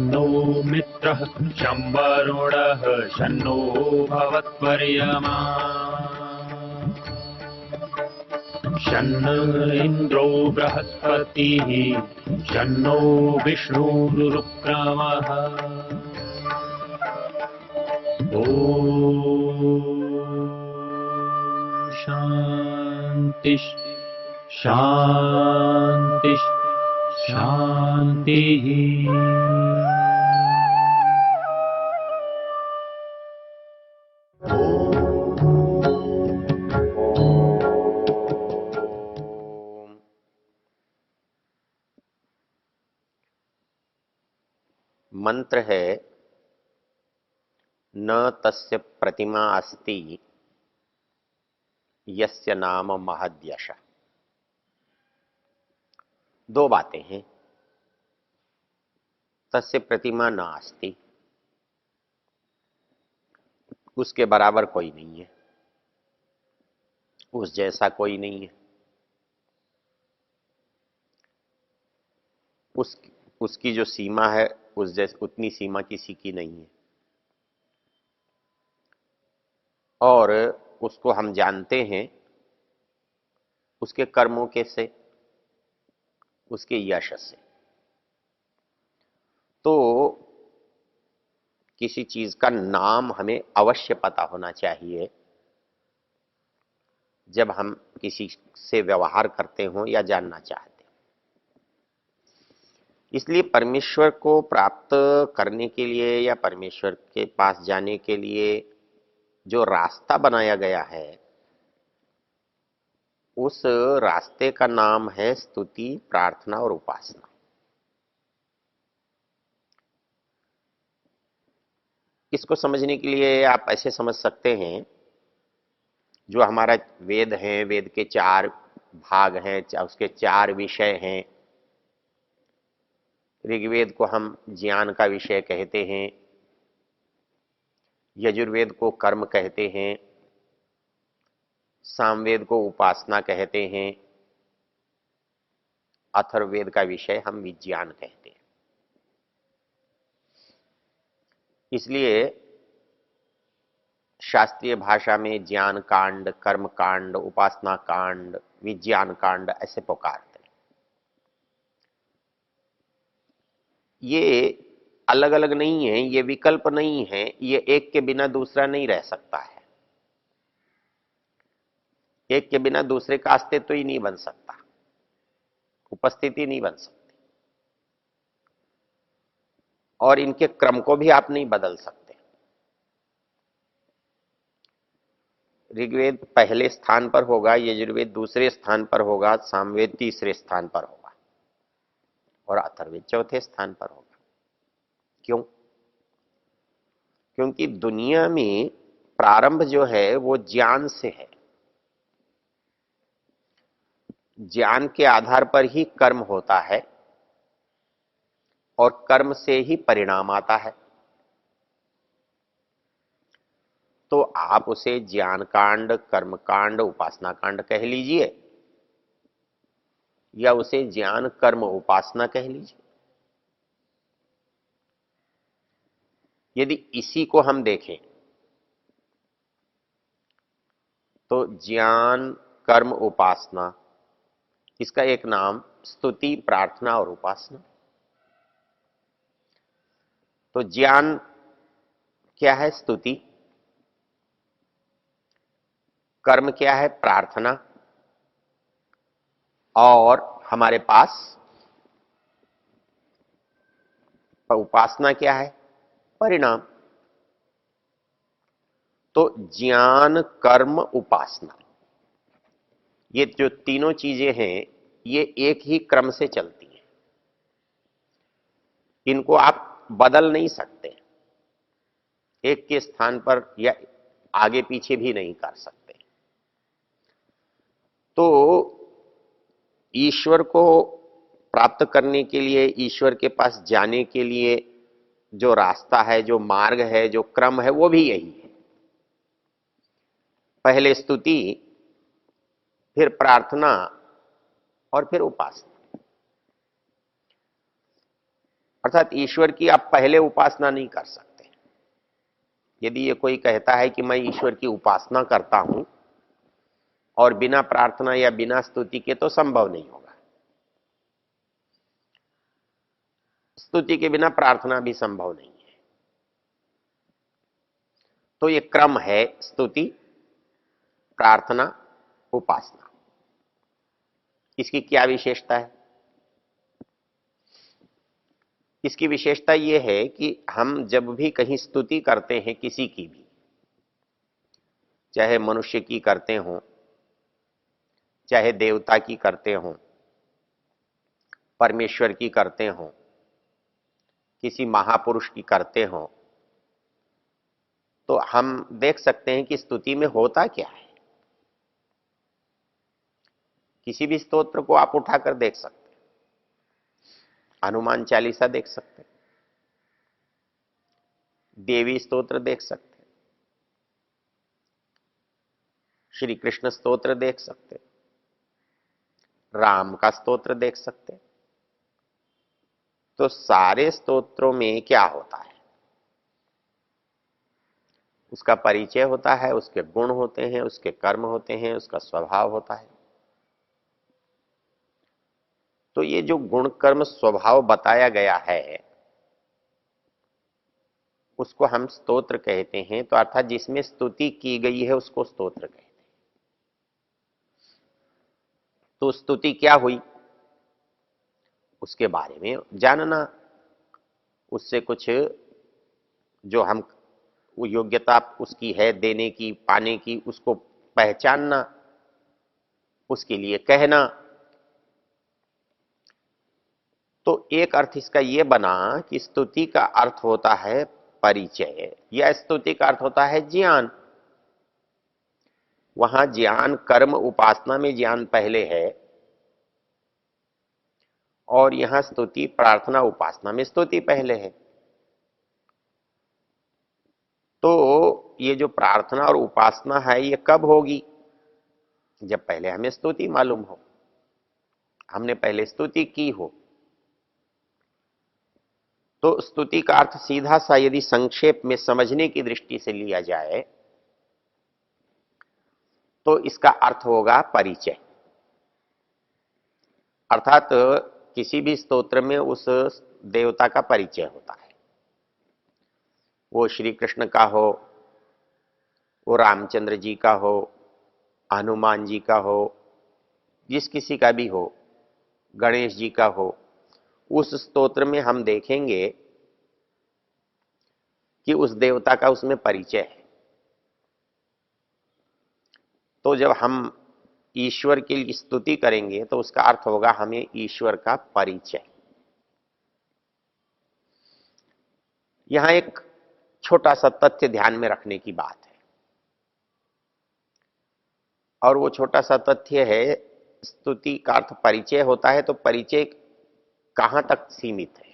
शन्नो मित्रः शं वरुणः शन्नो भवत्वर्यमा शन्न इन्द्रो बृहस्पतिः शन्नो विष्णुरुक्रमः ॐ शान्ति शान्ति शान्तिः। मंत्र है न तस्य प्रतिमा अस्ति यस्य नाम महद्यश। दो बातें हैं। तस्य प्रतिमा न अस्ति, उसके बराबर कोई नहीं है, उस जैसा कोई नहीं है। उसकी जो सीमा है उस जैसे उतनी सीमा किसी की नहीं है। और उसको हम जानते हैं उसके कर्मों के से, उसके यश से। तो किसी चीज का नाम हमें अवश्य पता होना चाहिए जब हम किसी से व्यवहार करते हो या जानना चाहते हैं। इसलिए परमेश्वर को प्राप्त करने के लिए या परमेश्वर के पास जाने के लिए जो रास्ता बनाया गया है उस रास्ते का नाम है स्तुति, प्रार्थना और उपासना। इसको समझने के लिए आप ऐसे समझ सकते हैं, जो हमारा वेद है, वेद के 4 भाग हैं, उसके 4 विषय हैं। ऋग्वेद को हम ज्ञान का विषय कहते हैं, यजुर्वेद को कर्म कहते हैं, सामवेद को उपासना कहते हैं, अथर्ववेद का विषय हम विज्ञान कहते हैं। इसलिए शास्त्रीय भाषा में ज्ञान कांड, कर्म कांड, उपासना कांड, विज्ञान कांड ऐसे पुकारते हैं। ये अलग अलग नहीं है, ये विकल्प नहीं है, ये एक के बिना दूसरा नहीं रह सकता है। एक के बिना दूसरे का अस्तित्व तो ही नहीं बन सकता, उपस्थिति नहीं बन सकती, और इनके क्रम को भी आप नहीं बदल सकते। ऋग्वेद पहले स्थान पर होगा, यजुर्वेद दूसरे स्थान पर होगा, सामवेद तीसरे स्थान पर होगा और अथर्ववेद चौथे स्थान पर होगा। क्यों? क्योंकि दुनिया में प्रारंभ जो है वो ज्ञान से है। ज्ञान के आधार पर ही कर्म होता है और कर्म से ही परिणाम आता है। तो आप उसे ज्ञान कांड, कर्म कांड, उपासना कांड कह लीजिए या उसे ज्ञान कर्म उपासना कह लीजिए। यदि इसी को हम देखें तो ज्ञान कर्म उपासना, इसका एक नाम स्तुति, प्रार्थना और उपासना। तो ज्ञान क्या है? स्तुति। कर्म क्या है? प्रार्थना। और हमारे पास उपासना क्या है? परिणाम। तो ज्ञान कर्म उपासना, ये जो तीनों चीजें हैं ये एक ही क्रम से चलती हैं। इनको आप बदल नहीं सकते, एक के स्थान पर या आगे पीछे भी नहीं कर सकते। तो ईश्वर को प्राप्त करने के लिए, ईश्वर के पास जाने के लिए जो रास्ता है, जो मार्ग है, जो क्रम है, वो भी यही है। पहले स्तुति, फिर प्रार्थना और फिर उपासना। अर्थात ईश्वर की आप पहले उपासना नहीं कर सकते। यदि ये कोई कहता है कि मैं ईश्वर की उपासना करता हूं और बिना प्रार्थना या बिना स्तुति के, तो संभव नहीं होगा। स्तुति के बिना प्रार्थना भी संभव नहीं है। तो ये क्रम है स्तुति, प्रार्थना, उपासना। इसकी क्या विशेषता है? इसकी विशेषता यह है कि हम जब भी कहीं स्तुति करते हैं किसी की भी, चाहे मनुष्य की करते हों, चाहे देवता की करते हों, परमेश्वर की करते हों, किसी महापुरुष की करते हों, तो हम देख सकते हैं कि स्तुति में होता क्या है। किसी भी स्तोत्र को आप उठाकर देख सकते हैं, हनुमान चालीसा देख सकते हैं, देवी स्तोत्र देख सकते हैं, श्री कृष्ण स्तोत्र देख सकते हैं, राम का स्तोत्र देख सकते हैं। तो सारे स्तोत्रों में क्या होता है? उसका परिचय होता है, उसके गुण होते हैं, उसके कर्म होते हैं, उसका स्वभाव होता है। तो ये जो गुण कर्म स्वभाव बताया गया है उसको हम स्तोत्र कहते हैं। तो अर्थात जिसमें स्तुति की गई है उसको स्तोत्र कहते हैं। तो स्तुति क्या हुई उसके बारे में जानना, उससे कुछ जो हम वो योग्यता उसकी है देने की, पाने की, उसको पहचानना, उसके लिए कहना। तो एक अर्थ इसका यह बना कि स्तुति का अर्थ होता है परिचय, या स्तुति का अर्थ होता है ज्ञान। वहां ज्ञान कर्म उपासना में ज्ञान पहले है, और यहां स्तुति प्रार्थना उपासना में स्तुति पहले है। तो ये जो प्रार्थना और उपासना है ये कब होगी? जब पहले हमें स्तुति मालूम हो, हमने पहले स्तुति की हो। तो स्तुति का अर्थ सीधा सा यदि संक्षेप में समझने की दृष्टि से लिया जाए तो इसका अर्थ होगा परिचय। अर्थात किसी भी स्तोत्र में उस देवता का परिचय होता है। वो श्री कृष्ण का हो, वो रामचंद्र जी का हो, हनुमान जी का हो, जिस किसी का भी हो, गणेश जी का हो, उस स्तोत्र में हम देखेंगे कि उस देवता का उसमें परिचय है। तो जब हम ईश्वर की स्तुति करेंगे तो उसका अर्थ होगा हमें ईश्वर का परिचय। यहां एक छोटा सा तथ्य ध्यान में रखने की बात है, और वो छोटा सा तथ्य है, स्तुति का अर्थ परिचय होता है, तो परिचय कहां तक सीमित है?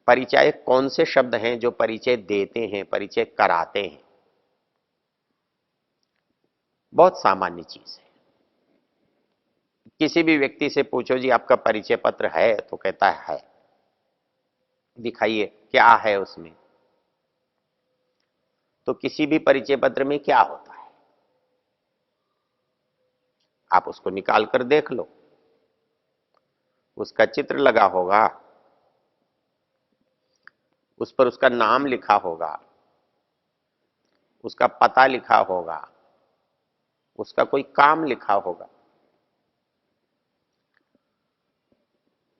परिचय कौन से शब्द हैं जो परिचय देते हैं, परिचय कराते हैं? बहुत सामान्य चीज है। किसी भी व्यक्ति से पूछो जी आपका परिचय पत्र है, तो कहता है दिखाइए क्या है उसमें। तो किसी भी परिचय पत्र में क्या होता है आप उसको निकाल कर देख लो। उसका चित्र लगा होगा, उस पर उसका नाम लिखा होगा, उसका पता लिखा होगा, उसका कोई काम लिखा होगा।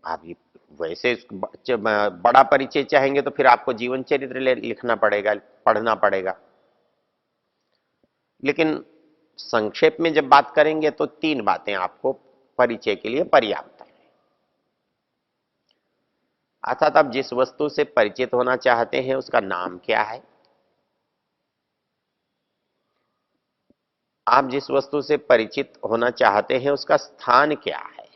आप वैसे बड़ा परिचय चाहेंगे तो फिर आपको जीवन चरित्र लिखना पड़ेगा, पढ़ना पड़ेगा। लेकिन संक्षेप में जब बात करेंगे तो 3 बातें आपको परिचय के लिए पर्याप्त है। अर्थात आप जिस वस्तु से परिचित होना चाहते हैं उसका नाम क्या है, आप जिस वस्तु से परिचित होना चाहते हैं उसका स्थान क्या है।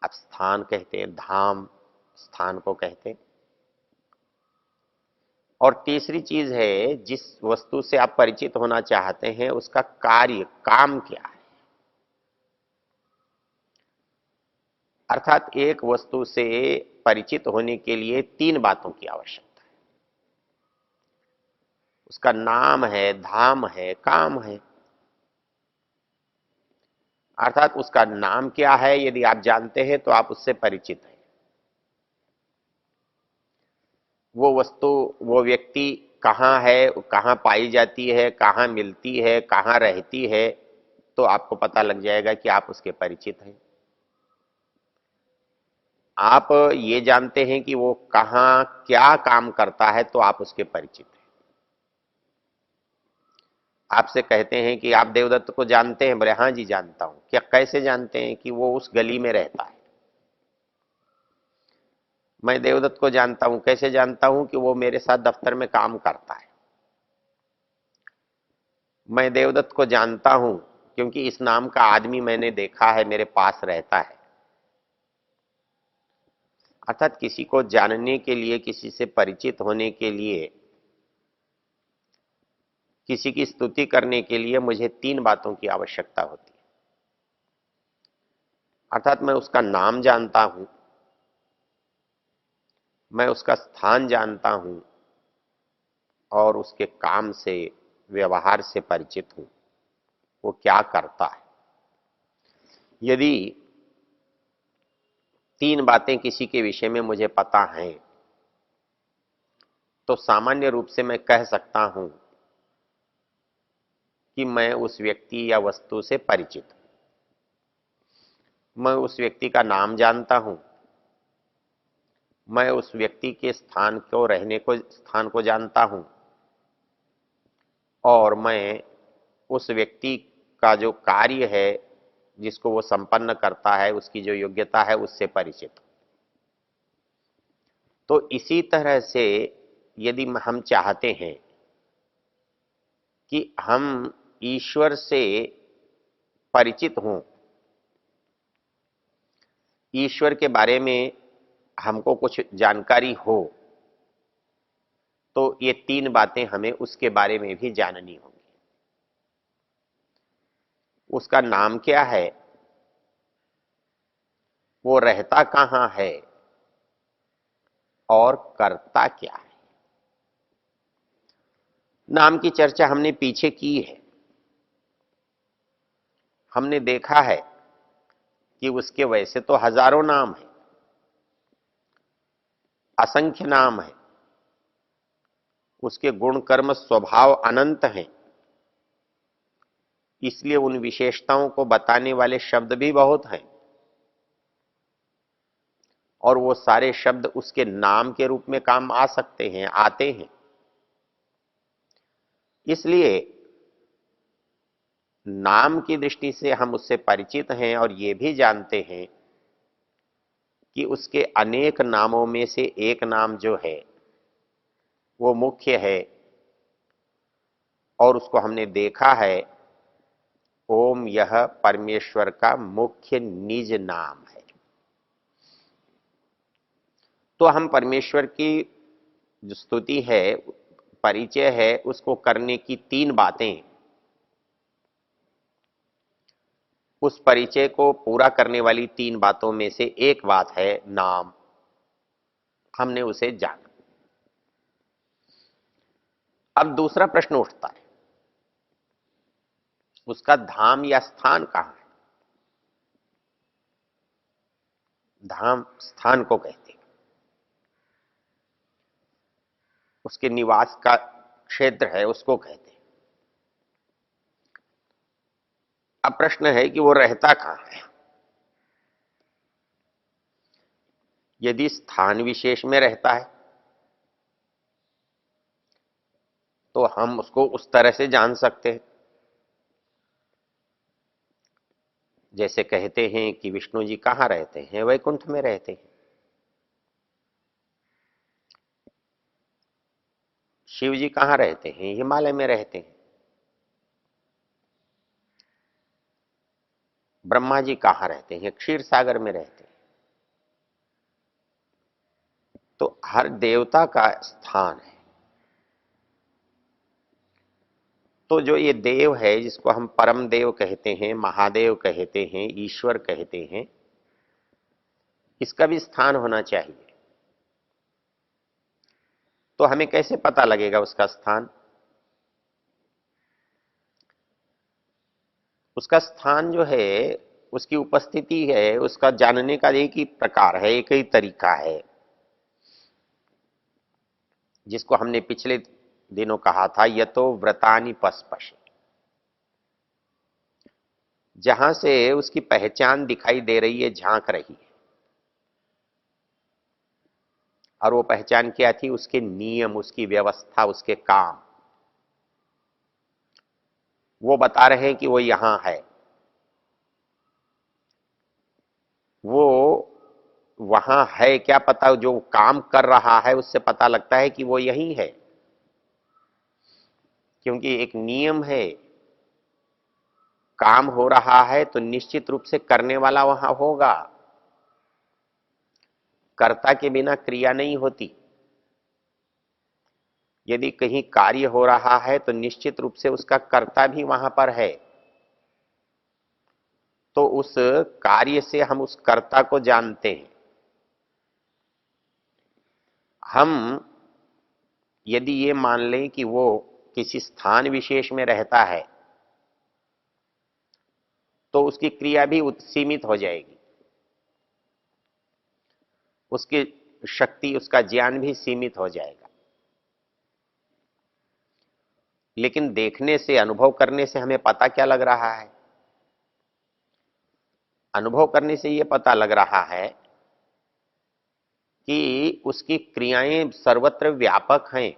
आप स्थान कहते हैं, धाम स्थान को कहते हैं। और तीसरी चीज है, जिस वस्तु से आप परिचित होना चाहते हैं उसका कार्य, काम क्या है। अर्थात एक वस्तु से परिचित होने के लिए तीन बातों की आवश्यकता है। उसका नाम है, धाम है, काम है। अर्थात उसका नाम क्या है यदि आप जानते हैं तो आप उससे परिचित हैं। वो वस्तु, वो व्यक्ति कहाँ है, कहाँ पाई जाती है, कहाँ मिलती है, कहाँ रहती है, तो आपको पता लग जाएगा कि आप उसके परिचित हैं। आप ये जानते हैं कि वो कहाँ क्या काम करता है तो आप उसके परिचित हैं। आपसे कहते हैं कि आप देवदत्त को जानते हैं, बोले हाँ जी जानता हूं। क्या कैसे जानते हैं? कि वो उस गली में रहता है। मैं देवदत्त को जानता हूं, कैसे जानता हूं? कि वो मेरे साथ दफ्तर में काम करता है। मैं देवदत्त को जानता हूं क्योंकि इस नाम का आदमी मैंने देखा है, मेरे पास रहता है। अर्थात किसी को जानने के लिए, किसी से परिचित होने के लिए, किसी की स्तुति करने के लिए मुझे तीन बातों की आवश्यकता होती है। अर्थात मैं उसका नाम जानता हूं, मैं उसका स्थान जानता हूं और उसके काम से, व्यवहार से परिचित हूं, वो क्या करता है। यदि तीन बातें किसी के विषय में मुझे पता हैं तो सामान्य रूप से मैं कह सकता हूं कि मैं उस व्यक्ति या वस्तु से परिचित हूं। मैं उस व्यक्ति का नाम जानता हूं, मैं उस व्यक्ति के स्थान को, रहने को, स्थान को जानता हूं और मैं उस व्यक्ति का जो कार्य है जिसको वो संपन्न करता है, उसकी जो योग्यता है, उससे परिचित हूं। तो इसी तरह से यदि हम चाहते हैं कि हम ईश्वर से परिचित हों, ईश्वर के बारे में हमको कुछ जानकारी हो, तो ये तीन बातें हमें उसके बारे में भी जाननी होंगी। उसका नाम क्या है, वो रहता कहाँ है और करता क्या है। नाम की चर्चा हमने पीछे की है। हमने देखा है कि उसके वैसे तो हजारों नाम हैं, असंख्य नाम हैं, उसके गुण कर्म स्वभाव अनंत हैं, इसलिए उन विशेषताओं को बताने वाले शब्द भी बहुत हैं और वो सारे शब्द उसके नाम के रूप में काम आ सकते हैं, आते हैं। इसलिए नाम की दृष्टि से हम उससे परिचित हैं और ये भी जानते हैं कि उसके अनेक नामों में से एक नाम जो है वो मुख्य है और उसको हमने देखा है। ओम यह परमेश्वर का मुख्य निज नाम है। तो हम परमेश्वर की जो स्तुति है, परिचय है, उसको करने की तीन बातें, उस परिचय को पूरा करने वाली तीन बातों में से एक बात है नाम। हमने उसे जाना। अब दूसरा प्रश्न उठता है, उसका धाम या स्थान कहां है। धाम स्थान को कहते हैं, उसके निवास का क्षेत्र है उसको कहते हैं। अब प्रश्न है कि वो रहता कहां है। यदि स्थान विशेष में रहता है तो हम उसको उस तरह से जान सकते हैं, जैसे कहते हैं कि विष्णु जी कहाँ रहते हैं, वैकुंठ में रहते हैं। शिव जी कहाँ रहते हैं, हिमालय में रहते हैं। ब्रह्मा जी कहाँ रहते हैं, क्षीर सागर में रहते हैं। तो हर देवता का स्थान है। तो जो ये देव है, जिसको हम परम देव कहते हैं, महादेव कहते हैं, ईश्वर कहते हैं, इसका भी स्थान होना चाहिए। तो हमें कैसे पता लगेगा उसका स्थान? उसका स्थान जो है, उसकी उपस्थिति है, उसका जानने का एक ही प्रकार है, एक ही तरीका है, जिसको हमने पिछले दिनों कहा था, यतो व्रतानि पस्पश। जहां से उसकी पहचान दिखाई दे रही है, झांक रही है। और वो पहचान क्या थी? उसके नियम, उसकी व्यवस्था, उसके काम। वो बता रहे हैं कि वो यहां है। वो वहां है क्या पता, जो काम कर रहा है उससे पता लगता है कि वो यही है, क्योंकि एक नियम है। काम हो रहा है तो निश्चित रूप से करने वाला वहां होगा। कर्ता के बिना क्रिया नहीं होती। यदि कहीं कार्य हो रहा है तो निश्चित रूप से उसका कर्ता भी वहां पर है। तो उस कार्य से हम उस कर्ता को जानते हैं। हम यदि ये मान लें कि वो किसी स्थान विशेष में रहता है, तो उसकी क्रिया भी सीमित हो जाएगी, उसकी शक्ति, उसका ज्ञान भी सीमित हो जाएगा। लेकिन देखने से, अनुभव करने से हमें पता क्या लग रहा है? अनुभव करने से यह पता लग रहा है कि उसकी क्रियाएं सर्वत्र व्यापक हैं,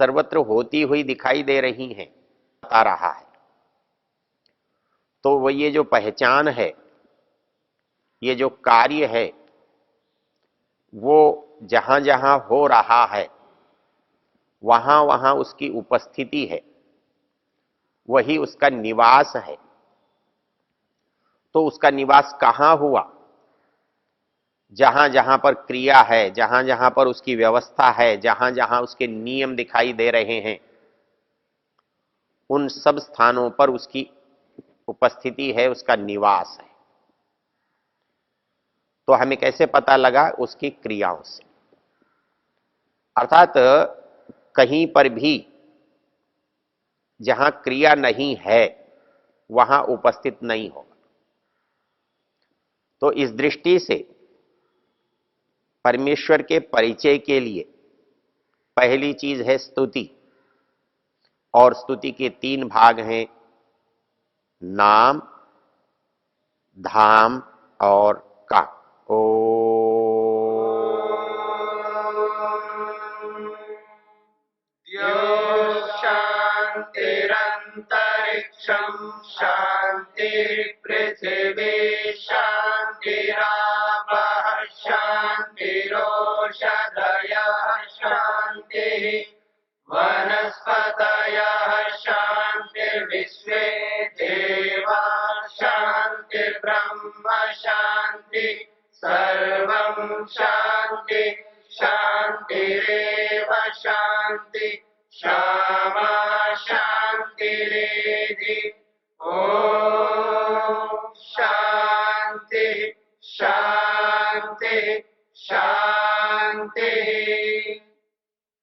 सर्वत्र होती हुई दिखाई दे रही हैं, बता रहा है। तो वो ये जो पहचान है, ये जो कार्य है, वो जहां जहां हो रहा है, वहां वहां उसकी उपस्थिति है, वही उसका निवास है। तो उसका निवास कहां हुआ? जहां जहां पर क्रिया है, जहां जहां पर उसकी व्यवस्था है, जहां जहां उसके नियम दिखाई दे रहे हैं, उन सब स्थानों पर उसकी उपस्थिति है, उसका निवास है। तो हमें कैसे पता लगा? उसकी क्रियाओं से। अर्थात कहीं पर भी जहां क्रिया नहीं है, वहां उपस्थित नहीं होगा। तो इस दृष्टि से परमेश्वर के परिचय के लिए पहली चीज है स्तुति। और स्तुति के तीन भाग हैं, नाम, धाम और काम। ओ शांतिरंतरिक्षं शांतिर्पृथिवी शांतिरापः शांतिरोषधयः शांतिः वनस्पतयः शांतिर्विश्वे देवा शांतिर्ब्रह्म शांति सर्वं शांति शांतिरेव शांति क्षमा शांतिरेधि। ओम शांति शांति शांति।